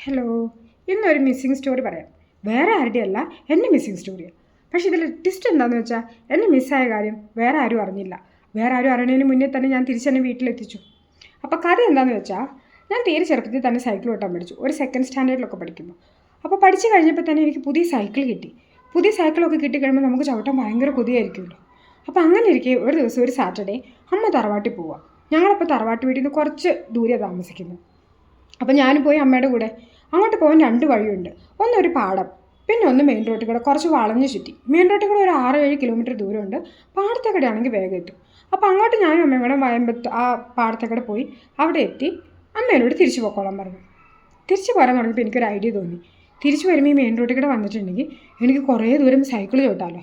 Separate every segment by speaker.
Speaker 1: Hello, ഇന്നൊരു missing story പറയാം. വേറെ ആരുടെയല്ല, എൻ്റെ മിസ്സിങ് സ്റ്റോറിയാണ്. പക്ഷേ ഇതിൽ ട്വിസ്റ്റ് എന്താണെന്ന് വെച്ചാൽ എന്നെ മിസ്സായ കാര്യം വേറെ ആരും അറിഞ്ഞില്ല. വേറെ ആരും അറിയണതിന് മുന്നേ തന്നെ ഞാൻ തിരിച്ചെന്നെ വീട്ടിലെത്തിച്ചു. അപ്പോൾ കഥ എന്താണെന്ന് വെച്ചാൽ, ഞാൻ തീരെ ചെറുപ്പത്തിൽ തന്നെ സൈക്കിൾ ഓട്ടാൻ പഠിച്ചു. ഒരു സെക്കൻഡ് സ്റ്റാൻഡേർഡിലൊക്കെ പഠിക്കുമ്പോൾ. അപ്പോൾ പഠിച്ചു കഴിഞ്ഞപ്പോൾ തന്നെ എനിക്ക് പുതിയ സൈക്കിൾ കിട്ടി. പുതിയ സൈക്കിളൊക്കെ കിട്ടിക്കഴിയുമ്പോൾ നമുക്ക് ചവിട്ടാൻ ഭയങ്കര കൊതിയായിരിക്കുമല്ലോ. അപ്പോൾ അങ്ങനെ ഇരിക്കെ ഒരു ദിവസം ഒരു സാറ്റർഡേ അമ്മ തറവാട്ടിൽ പോവുക. ഞങ്ങളപ്പോൾ തറവാട്ട് വീട്ടിൽ നിന്ന് കുറച്ച് ദൂരെ താമസിക്കുന്നു. അപ്പോൾ ഞാനും പോയി അമ്മയുടെ കൂടെ. അങ്ങോട്ട് പോകാൻ 2 വഴിയുണ്ട്. ഒന്നൊരു പാടം, പിന്നെ ഒന്ന് മെയിൻ റോഡിൽ കൂടെ കുറച്ച് വളഞ്ഞു ചുറ്റി. മെയിൻ റോഡിൽ കൂടെ ഒരു 6-7 കിലോമീറ്റർ ദൂരമുണ്ട്. പാടത്തേക്കടെ ആണെങ്കിൽ വേഗം എത്തും. അപ്പോൾ അങ്ങോട്ട് ഞാനും അമ്മയും കൂടെ വയമ്പത്ത് ആ പാടത്തേക്കടെ പോയി അവിടെ എത്തി അമ്മേനോട് തിരിച്ചു പോയിക്കോളാൻ പറഞ്ഞു. തിരിച്ചു പോരാൻ തുടങ്ങിയപ്പോൾ എനിക്കൊരു ഐഡിയ തോന്നി. തിരിച്ചു വരുമ്പോൾ ഈ മെയിൻ റോഡിൽ കൂടെ വന്നിട്ടുണ്ടെങ്കിൽ എനിക്ക് കുറേ ദൂരം സൈക്കിൾ ചോട്ടാമല്ലോ.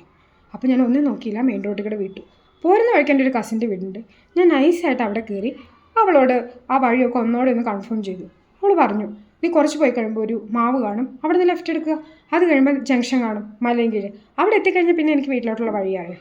Speaker 1: അപ്പോൾ ഞാൻ ഒന്നും നോക്കിയില്ല, മെയിൻ റോഡിൽ കൂടെ വിട്ടു. പോരുന്ന വഴിക്ക് എൻ്റെ ഒരു കസിൻ്റെ വീടുണ്ട്. ഞാൻ നൈസായിട്ട് അവിടെ കയറി അവളോട് ആ വഴിയൊക്കെ ഒന്നോടെ ഒന്ന് കൺഫേം ചെയ്തു. അവൾ പറഞ്ഞു, നീ കുറച്ച് പോയി കഴിയുമ്പോൾ ഒരു മാവ് കാണും, അവിടെ നിന്ന് ലെഫ്റ്റ് എടുക്കുക. അത് കഴിയുമ്പോൾ ജംഗ്ഷൻ കാണും, മലയും കീഴ്. അവിടെ എത്തിക്കഴിഞ്ഞാൽ പിന്നെ എനിക്ക് വീട്ടിലോട്ടുള്ള വഴിയായോ.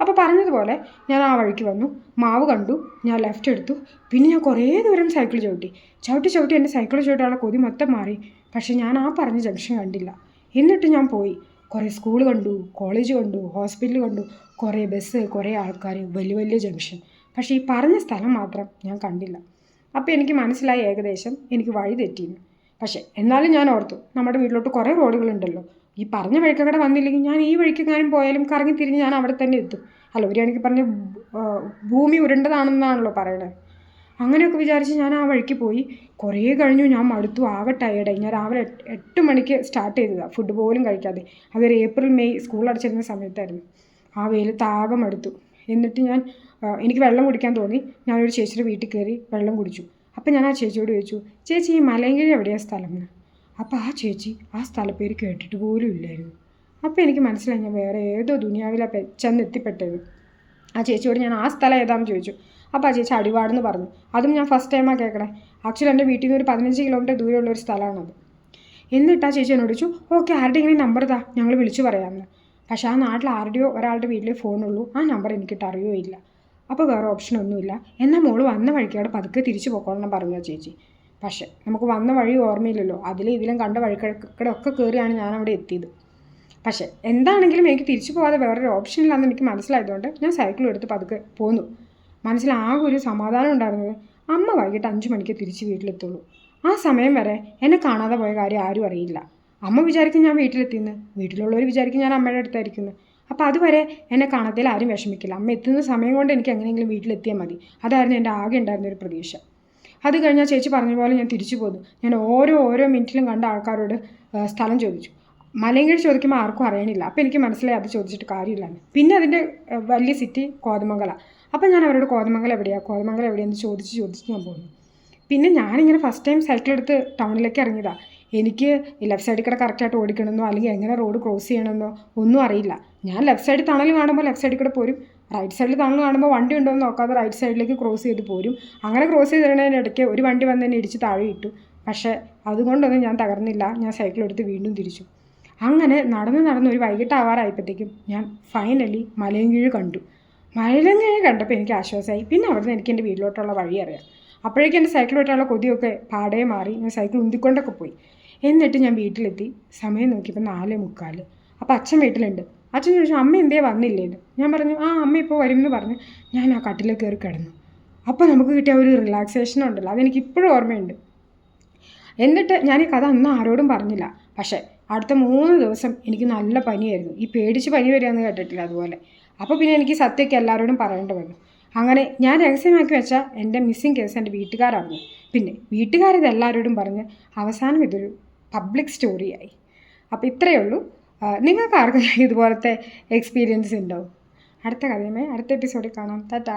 Speaker 1: അപ്പോൾ പറഞ്ഞതുപോലെ ഞാൻ ആ വഴിക്ക് വന്നു, മാവ് കണ്ടു, ഞാൻ ലെഫ്റ്റ് എടുത്തു. പിന്നെ ഞാൻ കുറേ ദൂരം സൈക്കിൾ ചവിട്ടി എൻ്റെ സൈക്കിൾ ചവിട്ടാനുള്ള കൊതി മൊത്തം മാറി. പക്ഷേ ഞാൻ ആ പറഞ്ഞ ജംഗ്ഷൻ കണ്ടില്ല. എന്നിട്ട് ഞാൻ പോയി കുറേ സ്കൂൾ കണ്ടു, കോളേജ് കണ്ടു, ഹോസ്പിറ്റൽ കണ്ടു, കുറേ ബസ്, കുറേ ആൾക്കാർ, വലിയ വലിയ ജംഗ്ഷൻ. പക്ഷേ ഈ പറഞ്ഞ സ്ഥലം മാത്രം ഞാൻ കണ്ടില്ല. അപ്പോൾ എനിക്ക് മനസ്സിലായി ഏകദേശം എനിക്ക് വഴി തെറ്റിയെന്ന്. പക്ഷേ എന്നാലും ഞാൻ ഓർത്തു, നമ്മുടെ വീട്ടിലോട്ട് കുറേ റോഡുകളുണ്ടല്ലോ. ഈ പറഞ്ഞ വഴിക്കവിടെ വന്നില്ലെങ്കിൽ ഞാൻ ഈ വഴിക്കെങ്ങാനും പോയാലും കറങ്ങി തിരിഞ്ഞ് ഞാൻ അവിടെ തന്നെ എത്തും. അല്ല, ഒരു കണക്ക് പറഞ്ഞ് ഭൂമി ഉരുണ്ടതാണെന്നാണല്ലോ പറയണത്. അങ്ങനെയൊക്കെ വിചാരിച്ച് ഞാൻ ആ വഴിക്ക് പോയി. കുറേ കഴിഞ്ഞു, ഞാൻ മടുത്തു, ആകെ ടയേർഡായി. ഞാൻ രാവിലെ 8 മണിക്ക് സ്റ്റാർട്ട് ചെയ്തതാണ്, ഫുഡ് പോലും കഴിക്കാതെ. അതൊരു ഏപ്രിൽ മെയ് സ്കൂൾ അടച്ചിരുന്ന സമയത്തായിരുന്നു. ആ വെയിലത്ത് ആകെ മടുത്തു. എന്നിട്ട് എനിക്ക് വെള്ളം കുടിക്കാൻ തോന്നി. ഞാനൊരു ചേച്ചിയുടെ വീട്ടിൽ കയറി വെള്ളം കുടിച്ചു. അപ്പോൾ ഞാൻ ആ ചേച്ചിയോട് ചോദിച്ചു, ചേച്ചി ഈ മലയങ്കിഴി എവിടെയാണ് സ്ഥലം എന്ന്. അപ്പോൾ ആ ചേച്ചി ആ സ്ഥലപ്പേര് കേട്ടിട്ട് പോലും ഇല്ലായിരുന്നു. അപ്പോൾ എനിക്ക് മനസ്സിലായി ഞാൻ വേറെ ഏതോ ദുനിയാവിലാണ് ചെന്നെത്തിപ്പെട്ടത്. ആ ചേച്ചിയോട് ഞാൻ ആ സ്ഥലം ഏതാണെന്ന് ചോദിച്ചു. അപ്പോൾ ആ ചേച്ചി അടിവാടെന്ന് പറഞ്ഞു. അതും ഞാൻ ഫസ്റ്റ് ടൈമാണ് കേൾക്കണേ. ആക്ച്വലി എൻ്റെ വീട്ടിൽ നിന്ന് ഒരു 15 കിലോമീറ്റർ ദൂരമുള്ളൊരു സ്ഥലമാണത്. എന്നിട്ട് ആ ചേച്ചി എന്നോട് ചോദിച്ചു, ഓക്കെ, ആരുടെ ഇങ്ങനെ നമ്പർ താ, ഞങ്ങൾ വിളിച്ചു പറയാമെന്ന്. പക്ഷേ ആ നാട്ടിൽ ആരുടെയോ ഒരാളുടെ വീട്ടിലേ ഫോണുള്ളൂ. ആ നമ്പർ എനിക്കിട്ട് അറിയുകയില്ല. അപ്പോൾ വേറെ ഓപ്ഷനൊന്നുമില്ല. എന്നാൽ മോള് വന്ന വഴിക്ക് അവിടെ പതുക്കെ തിരിച്ചു പോയിക്കോളണം പറഞ്ഞു ആ ചേച്ചി. പക്ഷേ നമുക്ക് വന്ന വഴി ഓർമ്മയില്ലല്ലോ. ഇതിലും കണ്ട വഴിക്കടെ ഒക്കെ കയറിയാണ് ഞാൻ അവിടെ എത്തിയത്. പക്ഷേ എന്താണെങ്കിലും എനിക്ക് തിരിച്ചു പോകാതെ വേറൊരു ഓപ്ഷൻ ഇല്ലാന്ന് എനിക്ക് മനസ്സിലായതുകൊണ്ട് ഞാൻ സൈക്കിൾ എടുത്ത് പതുക്കെ പോന്നു. മനസ്സിലാകെ ഒരു സമാധാനം ഉണ്ടായിരുന്നത്, അമ്മ വൈകിട്ട് 5 മണിക്ക് തിരിച്ച് വീട്ടിലെത്തുള്ളൂ. ആ സമയം വരെ എന്നെ കാണാതെ പോയ കാര്യം ആരും അറിയില്ല. അമ്മ വിചാരിക്കും ഞാൻ വീട്ടിലെത്തിയെന്ന്, വീട്ടിലുള്ളവർ വിചാരിക്കും ഞാൻ അമ്മയുടെ അടുത്തായിരിക്കുന്നു. അപ്പോൾ അതുവരെ എന്നെ കാണാത്തതിൽ ആരും വിഷമിക്കില്ല. അമ്മ എത്തുന്ന സമയം കൊണ്ട് എനിക്ക് എങ്ങനെയെങ്കിലും വീട്ടിലെത്തിയാൽ മതി. അതായിരുന്നു എൻ്റെ ആകെ ഉണ്ടായിരുന്നൊരു പ്രതീക്ഷ. അത് കഴിഞ്ഞാൽ ചേച്ചി പറഞ്ഞ പോലെ ഞാൻ തിരിച്ചു പോന്നു. ഞാൻ ഓരോ മിനിറ്റിലും കണ്ട ആൾക്കാരോട് സ്ഥലം ചോദിച്ചു. മലയങ്കിഴി ചോദിക്കുമ്പോൾ ആർക്കും അറിയണില്ല. അപ്പോൾ എനിക്ക് മനസ്സിലായി അത് ചോദിച്ചിട്ട് കാര്യമില്ലാന്ന്. പിന്നെ അതിൻ്റെ വലിയ സിറ്റി കോതമംഗലമാണ്. അപ്പോൾ ഞാൻ അവരോട് കോതമംഗലം എവിടെയാണെന്ന് ചോദിച്ച് ഞാൻ പോന്നു. പിന്നെ ഞാനിങ്ങനെ ഫസ്റ്റ് ടൈം സൈക്കിൾ എടുത്ത് ടൗണിലേക്ക് ഇറങ്ങിയതാണ്. എനിക്ക് ലെഫ്റ്റ് സൈഡിൽ കൂടെ കറക്റ്റായിട്ട് ഓടിക്കണമെന്നോ അല്ലെങ്കിൽ എങ്ങനെ റോഡ് ക്രോസ് ചെയ്യണമെന്നോ ഒന്നും അറിയില്ല. ഞാൻ ലെഫ്റ്റ് സൈഡിൽ തണൽ കാണുമ്പോൾ ലെഫ്റ്റ് സൈഡിൽ കൂടെ പോരും, റൈറ്റ് സൈഡിൽ തണൽ കാണുമ്പോൾ വണ്ടി ഉണ്ടോ എന്ന് നോക്കാതെ റൈറ്റ് സൈഡിലേക്ക് ക്രോസ് ചെയ്ത് പോരും. അങ്ങനെ ക്രോസ് ചെയ്തിടണതിനിടയ്ക്ക് ഒരു വണ്ടി വന്ന് എന്നെ ഇടിച്ച് താഴെ ഇട്ടു. പക്ഷേ അതുകൊണ്ടൊന്നും ഞാൻ തകർന്നില്ല. ഞാൻ സൈക്കിൾ എടുത്ത് വീണ്ടും തിരിച്ചു. അങ്ങനെ നടന്ന് ഒരു വൈകിട്ടാവാറായപ്പോഴത്തേക്കും ഞാൻ ഫൈനലി മലയങ്കിഴി കണ്ടു. മലയങ്കിഴി കണ്ടപ്പോൾ എനിക്ക് ആശ്വാസമായി. പിന്നെ അവിടുന്ന് എനിക്ക് എൻ്റെ വീട്ടിലോട്ടുള്ള വഴി അറിയാം. അപ്പോഴേക്കും എൻ്റെ സൈക്കിൾ വിട്ടുള്ള കൊതിയൊക്കെ പാടേ മാറി. ഞാൻ സൈക്കിൾ ഉന്തിക്കൊണ്ടൊക്കെ പോയി. എന്നിട്ട് ഞാൻ വീട്ടിലെത്തി. സമയം നോക്കിയപ്പോൾ 4:45. അപ്പോൾ അച്ഛൻ വീട്ടിലുണ്ട്. അച്ഛൻ ചോദിച്ചു, അമ്മ എന്തേ വന്നില്ലേന്ന്. ഞാൻ പറഞ്ഞു, അമ്മ ഇപ്പോൾ വരുമെന്ന് പറഞ്ഞ് ഞാൻ ആ കട്ടിലേക്ക് കയറി കിടന്നു. അപ്പോൾ നമുക്ക് കിട്ടിയ ഒരു റിലാക്സേഷൻ ഉണ്ടല്ലോ, അതെനിക്ക് ഇപ്പോഴും ഓർമ്മയുണ്ട്. എന്നിട്ട് ഞാൻ ഈ കഥ അന്ന് ആരോടും പറഞ്ഞില്ല. പക്ഷേ അടുത്ത 3 ദിവസം എനിക്ക് നല്ല പനിയായിരുന്നു. ഈ പേടിച്ച് പനി വരികയെന്ന് കേട്ടിട്ടില്ല അതുപോലെ. അപ്പോൾ പിന്നെ എനിക്ക് സത്യമൊക്കെ എല്ലാവരോടും പറയേണ്ടി വന്നു. അങ്ങനെ ഞാൻ രഹസ്യമാക്കി വെച്ച എൻ്റെ മിസ്സിങ് കേസ് എൻ്റെ വീട്ടുകാരറിഞ്ഞു. പിന്നെ വീട്ടുകാരിത് എല്ലാവരോടും പറഞ്ഞ് അവസാനം ഇതൊരു പബ്ലിക് സ്റ്റോറിയായി. അപ്പോൾ ഇത്രയേ ഉള്ളൂ. നിങ്ങൾക്ക് ആർക്കും ഇതുപോലത്തെ എക്സ്പീരിയൻസ് ഉണ്ടോ? അടുത്ത കഥയുമായി അടുത്ത എപ്പിസോഡിൽ കാണാം. ടാറ്റാ.